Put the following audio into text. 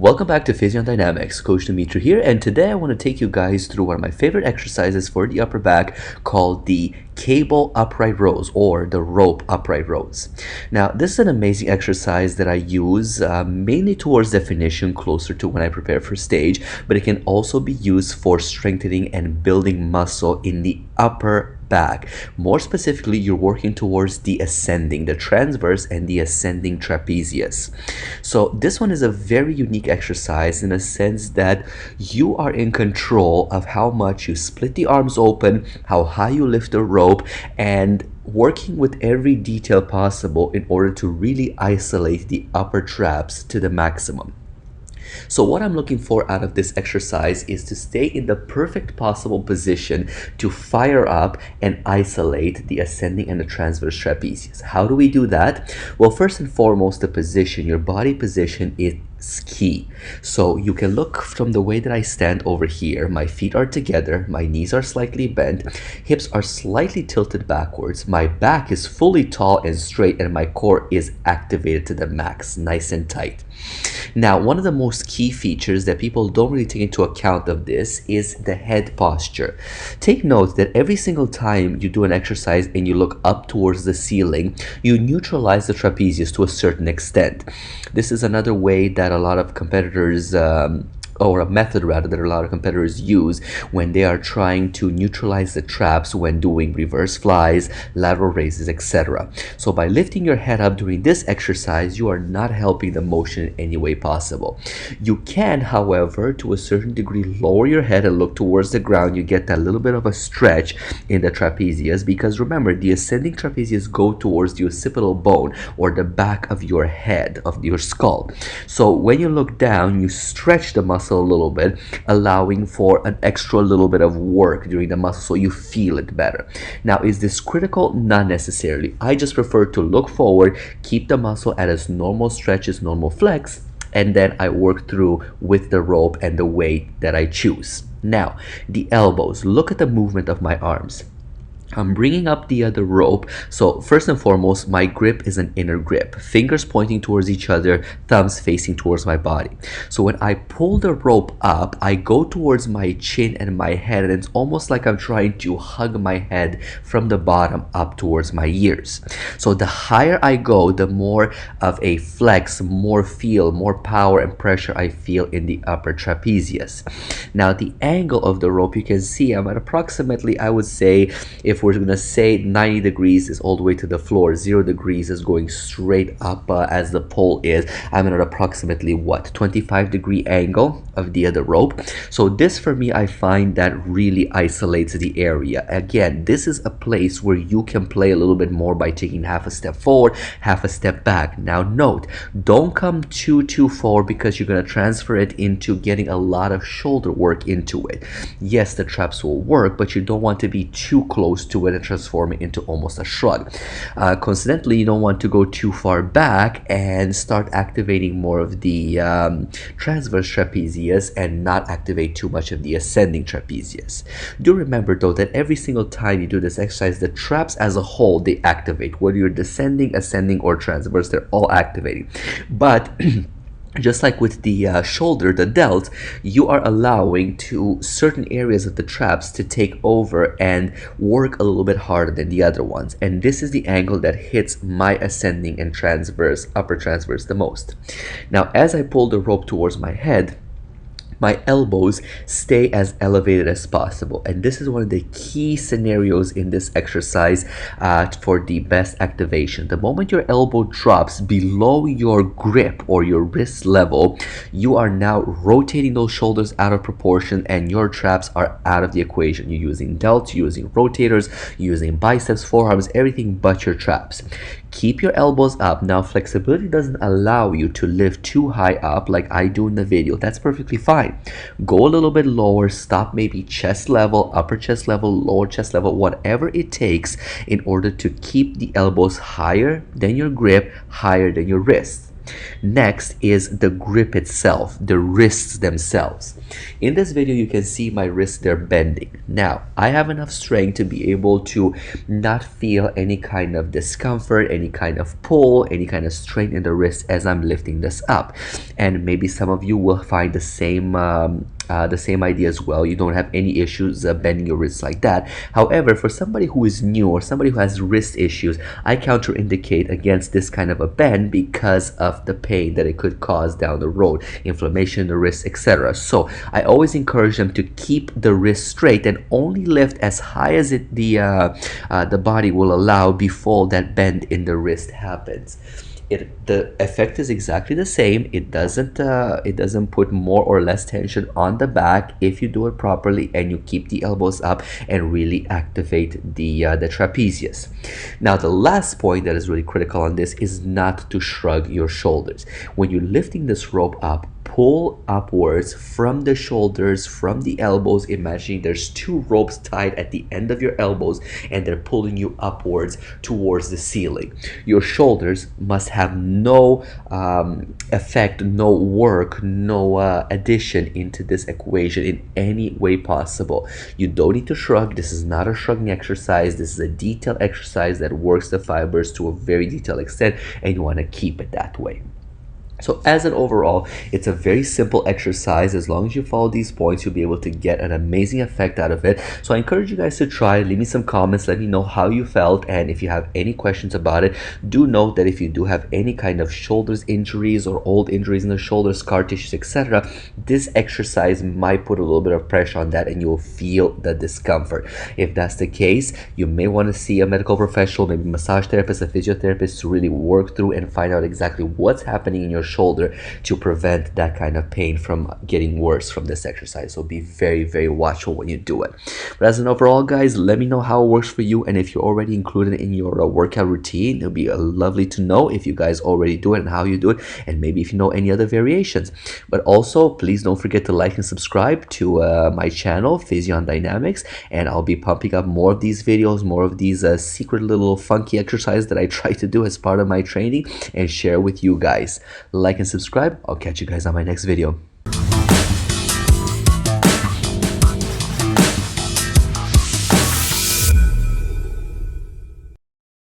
Welcome back to Physion Dynamics. Coach Dumitru here, and today I want to take you guys through one of my favorite exercises for the upper back called the cable upright rows or the rope upright rows. Now, this is an amazing exercise that I use mainly towards definition, closer to when I prepare for stage, but it can also be used for strengthening and building muscle in the upper back. More specifically, you're working towards the ascending, the transverse and the ascending trapezius. So this one is a very unique exercise in a sense that you are in control of how much you split the arms open, how high you lift the rope, and working with every detail possible in order to really isolate the upper traps to the maximum. So what I'm looking for out of this exercise is to stay in the perfect possible position to fire up and isolate the ascending and the transverse trapezius. How do we do that? Well, first and foremost, the position, your body position is key. So you can look from the way that I stand over here. My feet are together, my knees are slightly bent, hips are slightly tilted backwards, my back is fully tall and straight, and my core is activated to the max, nice and tight. Now, one of the most key features that people don't really take into account of this is the head posture. Take note that every single time you do an exercise and you look up towards the ceiling, you neutralize the trapezius to a certain extent. This is another way that a lot of competitors or a method rather that a lot of competitors use when they are trying to neutralize the traps when doing reverse flies, lateral raises, etc. So by lifting your head up during this exercise, you are not helping the motion in any way possible. You can, however, to a certain degree, lower your head and look towards the ground. You get that little bit of a stretch in the trapezius, because remember, the ascending trapezius go towards the occipital bone or the back of your head, of your skull. So when you look down, you stretch the muscle a little bit, allowing for an extra little bit of work during the muscle so you feel it better. Now, is this critical? Not necessarily. I just prefer to look forward, keep the muscle at its normal stretch, its normal flex, and then I work through with the rope and the weight that I choose. Now, the elbows. Look at the movement of my arms. I'm bringing up the other rope. So first and foremost, my grip is an inner grip. Fingers pointing towards each other, thumbs facing towards my body. So when I pull the rope up, I go towards my chin and my head, and it's almost like I'm trying to hug my head from the bottom up towards my ears. So the higher I go, the more of a flex, more feel, more power and pressure I feel in the upper trapezius. Now, the angle of the rope, you can see I'm at approximately, I would say, if we're going to say 90 degrees is all the way to the floor, 0 degrees is going straight up as the pole is. I'm at approximately what, 25-degree angle of the other rope. So this, for me, I find that really isolates the area. Again, this is a place where you can play a little bit more by taking half a step forward, half a step back. Now note, don't come too forward, because you're going to transfer it into getting a lot of shoulder work into it. Yes, the traps will work, but you don't want to be too close to it and transform it into almost a shrug. Coincidentally, you don't want to go too far back and start activating more of the transverse trapezius and not activate too much of the ascending trapezius. Do remember though that every single time you do this exercise, the traps as a whole, they activate. Whether you're descending, ascending, or transverse, they're all activating. But just like with the shoulder, the delt, you are allowing to certain areas of the traps to take over and work a little bit harder than the other ones. And this is the angle that hits my ascending and transverse, upper transverse the most. Now, as I pull the rope towards my head, my elbows stay as elevated as possible, and this is one of the key scenarios in this exercise for the best activation. The moment your elbow drops below your grip or your wrist level, you are now rotating those shoulders out of proportion and your traps are out of the equation. You're using delts, you're using rotators, you're using biceps, forearms, everything but your traps. Keep your elbows up. Now, flexibility doesn't allow you to lift too high up like I do in the video. That's perfectly fine. Go a little bit lower, stop maybe chest level, upper chest level, lower chest level, whatever it takes in order to keep the elbows higher than your grip, higher than your wrist. Next is the grip itself, the wrists themselves. In this video, you can see my wrists, they're bending. Now, I have enough strength to be able to not feel any kind of discomfort, any kind of pull, any kind of strain in the wrist as I'm lifting this up. And maybe some of you will find the same idea as well. You don't have any issues bending your wrists like that. However, for somebody who is new or somebody who has wrist issues, I counterindicate against this kind of a bend because of the pain that it could cause down the road, inflammation in the wrist, etc. So I always encourage them to keep the wrist straight and only lift as high as the body will allow before that bend in the wrist happens. The effect is exactly the same. It doesn't put more or less tension on the back if you do it properly and you keep the elbows up and really activate the trapezius. Now, the last point that is really critical on this is not to shrug your shoulders. When you're lifting this rope up, pull upwards from the shoulders, from the elbows. Imagining there's two ropes tied at the end of your elbows and they're pulling you upwards towards the ceiling. Your shoulders must have no effect, no work, no addition into this equation in any way possible. You don't need to shrug. This is not a shrugging exercise. This is a detailed exercise that works the fibers to a very detailed extent, and you want to keep it that way. So as an overall, it's a very simple exercise. As long as you follow these points, you'll be able to get an amazing effect out of it. So I encourage you guys to try. Leave me some comments. Let me know how you felt. And if you have any questions about it, do note that if you do have any kind of shoulders injuries or old injuries in the shoulders, scar tissues, etc., this exercise might put a little bit of pressure on that and you'll feel the discomfort. If that's the case, you may want to see a medical professional, maybe a massage therapist, a physiotherapist, to really work through and find out exactly what's happening in your shoulder to prevent that kind of pain from getting worse from this exercise. So be very, very watchful when you do it. But as an overall, guys, let me know how it works for you, and if you're already included in your workout routine, it'll be lovely to know if you guys already do it and how you do it, and maybe if you know any other variations. But also, please don't forget to like and subscribe to my channel, Physion Dynamics, and I'll be pumping up more of these videos, more of these secret little funky exercises that I try to do as part of my training and share with you guys. Like and subscribe. I'll catch you guys on my next video.